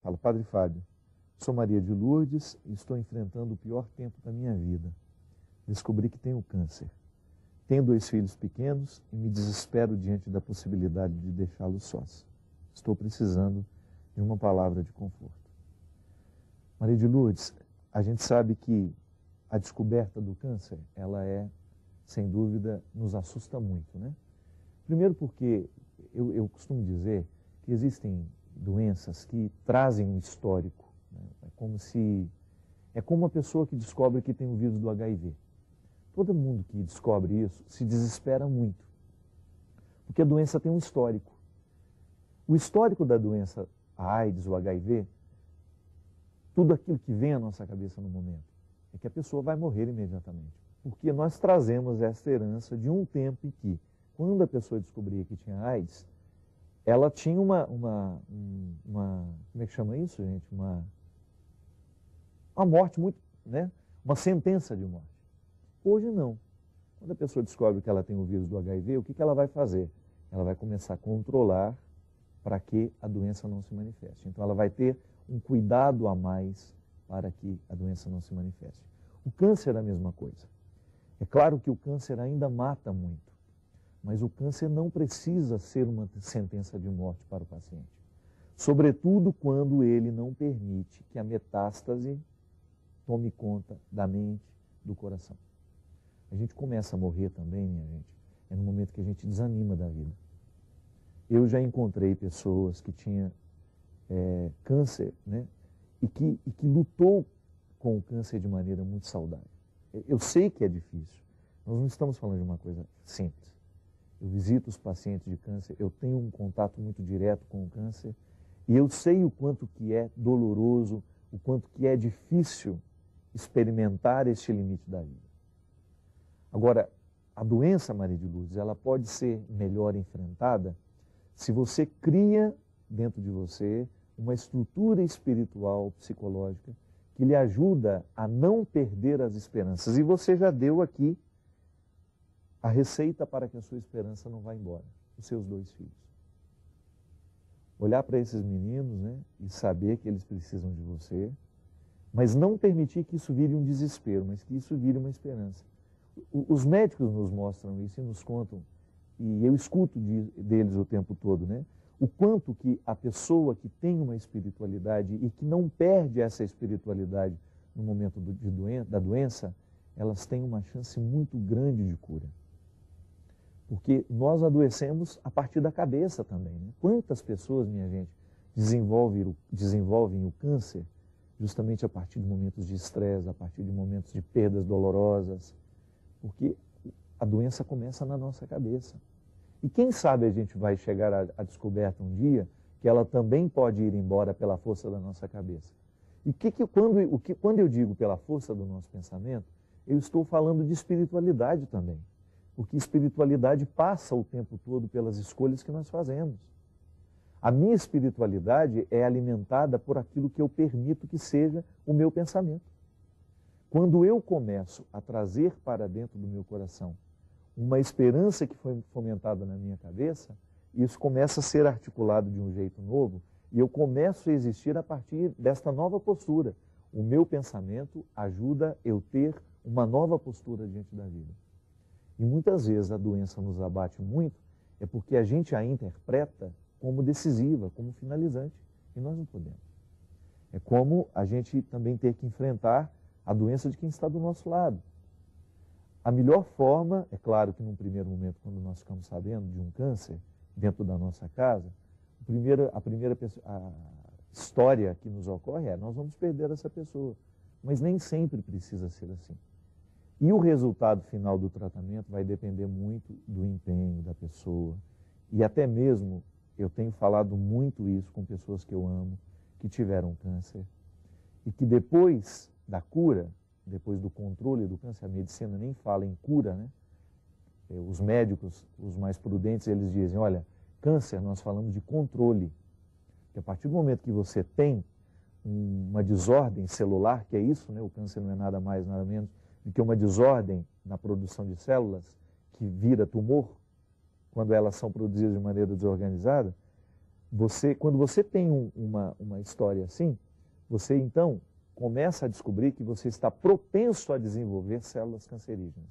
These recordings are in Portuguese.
fala: Padre Fábio, sou Maria de Lourdes e estou enfrentando o pior tempo da minha vida. Descobri que tenho câncer. Tenho 2 filhos pequenos e me desespero diante da possibilidade de deixá-los sós. Estou precisando de uma palavra de conforto. Maria de Lourdes, a gente sabe que a descoberta do câncer, ela sem dúvida, nos assusta muito, né? Primeiro porque eu costumo dizer que existem doenças que trazem um histórico, né? É como uma pessoa que descobre que tem o vírus do HIV. Todo mundo que descobre isso se desespera muito, porque a doença tem um histórico. O histórico da doença, a AIDS, o HIV, tudo aquilo que vem à nossa cabeça no momento é que a pessoa vai morrer imediatamente. Porque nós trazemos essa herança de um tempo em que, quando a pessoa descobria que tinha AIDS, ela tinha como é que chama isso, gente? Uma morte muito, né? Uma sentença de morte. Hoje não. Quando a pessoa descobre que ela tem o vírus do HIV, o que ela vai fazer? Ela vai começar a controlar para que a doença não se manifeste. Então ela vai ter um cuidado a mais para que a doença não se manifeste. O câncer é a mesma coisa. É claro que o câncer ainda mata muito, mas o câncer não precisa ser uma sentença de morte para o paciente. Sobretudo quando ele não permite que a metástase tome conta da mente, do coração. A gente começa a morrer também, minha gente, é no momento que a gente desanima da vida. Eu já encontrei pessoas que tinham câncer, né? E que lutou com o câncer de maneira muito saudável. Eu sei que é difícil. Nós não estamos falando de uma coisa simples. Eu visito os pacientes de câncer, eu tenho um contato muito direto com o câncer e eu sei o quanto que é doloroso, o quanto que é difícil experimentar este limite da vida. Agora, a doença, Maria de Lourdes, ela pode ser melhor enfrentada se você cria dentro de você uma estrutura espiritual, psicológica, que lhe ajuda a não perder as esperanças. E você já deu aqui a receita para que a sua esperança não vá embora, os seus 2 filhos. Olhar para esses meninos, né, e saber que eles precisam de você, mas não permitir que isso vire um desespero, mas que isso vire uma esperança. Os médicos nos mostram isso e nos contam, e eu escuto deles o tempo todo, né? O quanto que a pessoa que tem uma espiritualidade e que não perde essa espiritualidade no momento da doença, elas têm uma chance muito grande de cura. Porque nós adoecemos a partir da cabeça também, né? Quantas pessoas, minha gente, desenvolvem o câncer justamente a partir de momentos de estresse, a partir de momentos de perdas dolorosas, porque a doença começa na nossa cabeça. E quem sabe a gente vai chegar à descoberta um dia que ela também pode ir embora pela força da nossa cabeça. E quando eu digo pela força do nosso pensamento, eu estou falando de espiritualidade também. Porque espiritualidade passa o tempo todo pelas escolhas que nós fazemos. A minha espiritualidade é alimentada por aquilo que eu permito que seja o meu pensamento. Quando eu começo a trazer para dentro do meu coração uma esperança que foi fomentada na minha cabeça, isso começa a ser articulado de um jeito novo e eu começo a existir a partir desta nova postura. O meu pensamento ajuda eu ter uma nova postura diante da vida. E muitas vezes a doença nos abate muito, é porque a gente a interpreta como decisiva, como finalizante, e nós não podemos. É como a gente também ter que enfrentar a doença de quem está do nosso lado. A melhor forma, é claro que num primeiro momento, quando nós ficamos sabendo de um câncer dentro da nossa casa, a primeira história que nos ocorre é: nós vamos perder essa pessoa. Mas nem sempre precisa ser assim. E o resultado final do tratamento vai depender muito do empenho da pessoa. E até mesmo, eu tenho falado muito isso com pessoas que eu amo, que tiveram câncer, e que depois da cura, depois do controle do câncer, a medicina nem fala em cura, né? Os médicos, os mais prudentes, eles dizem: olha, câncer, nós falamos de controle. Que a partir do momento que você tem uma desordem celular, que é isso, né? O câncer não é nada mais, nada menos do que uma desordem na produção de células, que vira tumor, quando elas são produzidas de maneira desorganizada, Quando você tem uma história assim, você então começa a descobrir que você está propenso a desenvolver células cancerígenas.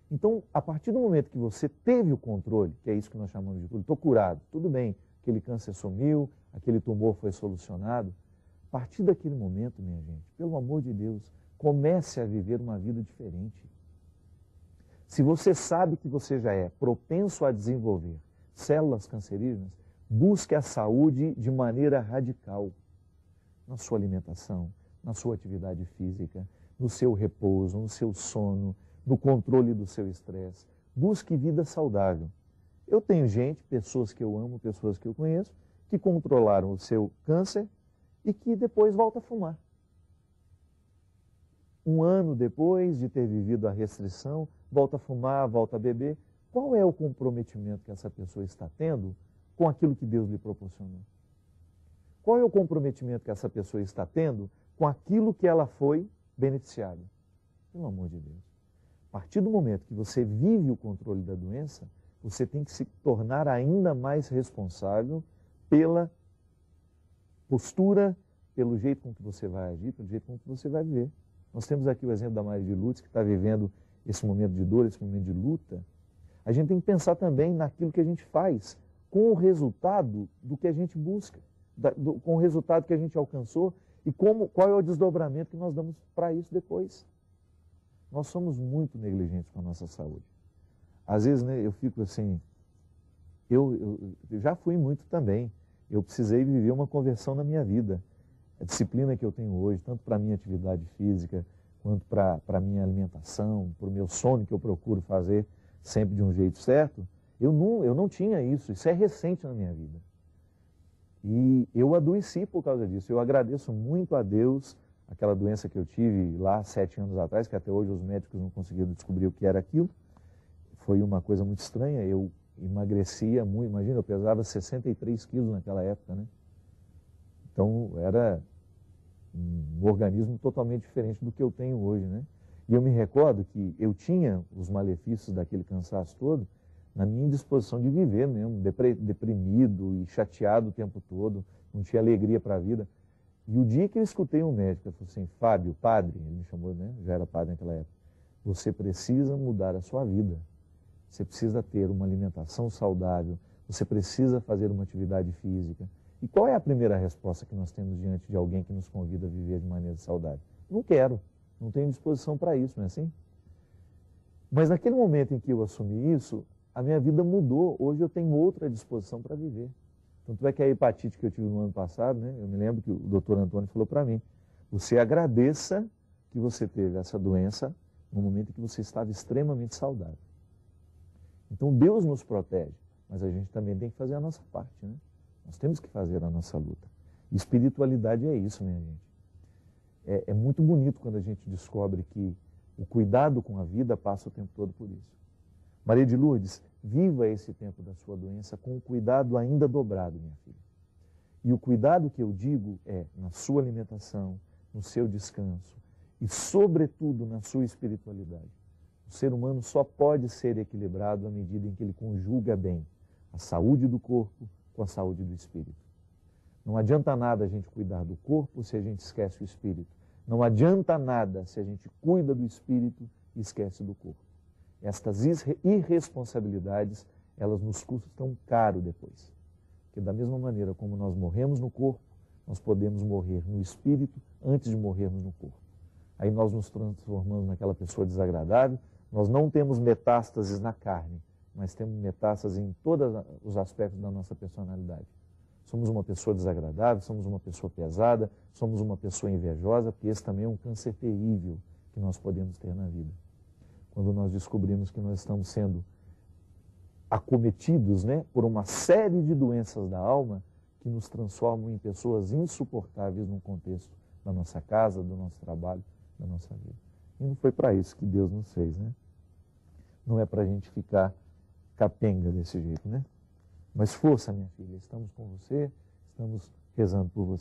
Então, a partir do momento que você teve o controle, que é isso que nós chamamos de cura, estou curado, tudo bem, aquele câncer sumiu, aquele tumor foi solucionado, a partir daquele momento, minha gente, pelo amor de Deus, comece a viver uma vida diferente. Se você sabe que você já é propenso a desenvolver células cancerígenas, busque a saúde de maneira radical, na sua alimentação, na sua atividade física, no seu repouso, no seu sono, no controle do seu estresse. Busque vida saudável. Eu tenho gente, pessoas que eu amo, pessoas que eu conheço, que controlaram o seu câncer e que depois volta a fumar. Um ano depois de ter vivido a restrição, volta a fumar, volta a beber. Qual é o comprometimento que essa pessoa está tendo com aquilo que Deus lhe proporcionou? Qual é o comprometimento que essa pessoa está tendo com aquilo que ela foi beneficiada? Pelo amor de Deus. A partir do momento que você vive o controle da doença, você tem que se tornar ainda mais responsável pela postura, pelo jeito com que você vai agir, pelo jeito com que você vai viver. Nós temos aqui o exemplo da Maria de Lourdes, que está vivendo esse momento de dor, esse momento de luta. A gente tem que pensar também naquilo que a gente faz, com o resultado do que a gente busca, com o resultado que a gente alcançou e qual é o desdobramento que nós damos para isso depois. Nós somos muito negligentes com a nossa saúde. Às vezes, né, eu fico assim, eu já fui muito também. Eu precisei viver uma conversão na minha vida. A disciplina que eu tenho hoje, tanto para a minha atividade física, quanto para a minha alimentação, para o meu sono, que eu procuro fazer sempre de um jeito certo, eu não tinha isso. Isso é recente na minha vida. E eu adoeci por causa disso. Eu agradeço muito a Deus aquela doença que eu tive lá 7 anos atrás, que até hoje os médicos não conseguiram descobrir o que era aquilo. Foi uma coisa muito estranha, eu emagrecia muito, imagina, eu pesava 63 quilos naquela época, né? Então, era um organismo totalmente diferente do que eu tenho hoje, né? E eu me recordo que eu tinha os malefícios daquele cansaço todo na minha indisposição de viver mesmo, deprimido e chateado o tempo todo, não tinha alegria para a vida. E o dia que eu escutei um médico, ele falou assim, Fábio, padre, ele me chamou, né? Já era padre naquela época, você precisa mudar a sua vida. Você precisa ter uma alimentação saudável, você precisa fazer uma atividade física. E qual é a primeira resposta que nós temos diante de alguém que nos convida a viver de maneira saudável? Não quero, não tenho disposição para isso, não é assim? Mas naquele momento em que eu assumi isso, a minha vida mudou. Hoje eu tenho outra disposição para viver. Tanto é que a hepatite que eu tive no ano passado, né, eu me lembro que o doutor Antônio falou para mim, você agradeça que você teve essa doença no momento em que você estava extremamente saudável. Então Deus nos protege, mas a gente também tem que fazer a nossa parte, né? Nós temos que fazer a nossa luta. E espiritualidade é isso, minha gente. É muito bonito quando a gente descobre que o cuidado com a vida passa o tempo todo por isso. Maria de Lourdes, viva esse tempo da sua doença com o cuidado ainda dobrado, minha filha. E o cuidado que eu digo é na sua alimentação, no seu descanso e, sobretudo, na sua espiritualidade. O ser humano só pode ser equilibrado à medida em que ele conjuga bem a saúde do corpo com a saúde do espírito. Não adianta nada a gente cuidar do corpo se a gente esquece o espírito. Não adianta nada se a gente cuida do espírito e esquece do corpo. Estas irresponsabilidades, elas nos custam caro depois. Porque da mesma maneira como nós morremos no corpo, nós podemos morrer no espírito antes de morrermos no corpo. Aí nós nos transformamos naquela pessoa desagradável, nós não temos metástases na carne, mas temos metástases em todos os aspectos da nossa personalidade. Somos uma pessoa desagradável, somos uma pessoa pesada, somos uma pessoa invejosa, porque esse também é um câncer terrível que nós podemos ter na vida. Quando nós descobrimos que nós estamos sendo acometidos, né, por uma série de doenças da alma que nos transformam em pessoas insuportáveis no contexto da nossa casa, do nosso trabalho, da nossa vida. E não foi para isso que Deus nos fez, né? Não é para a gente ficar capenga desse jeito, né? Mas força, minha filha, estamos com você, estamos rezando por você.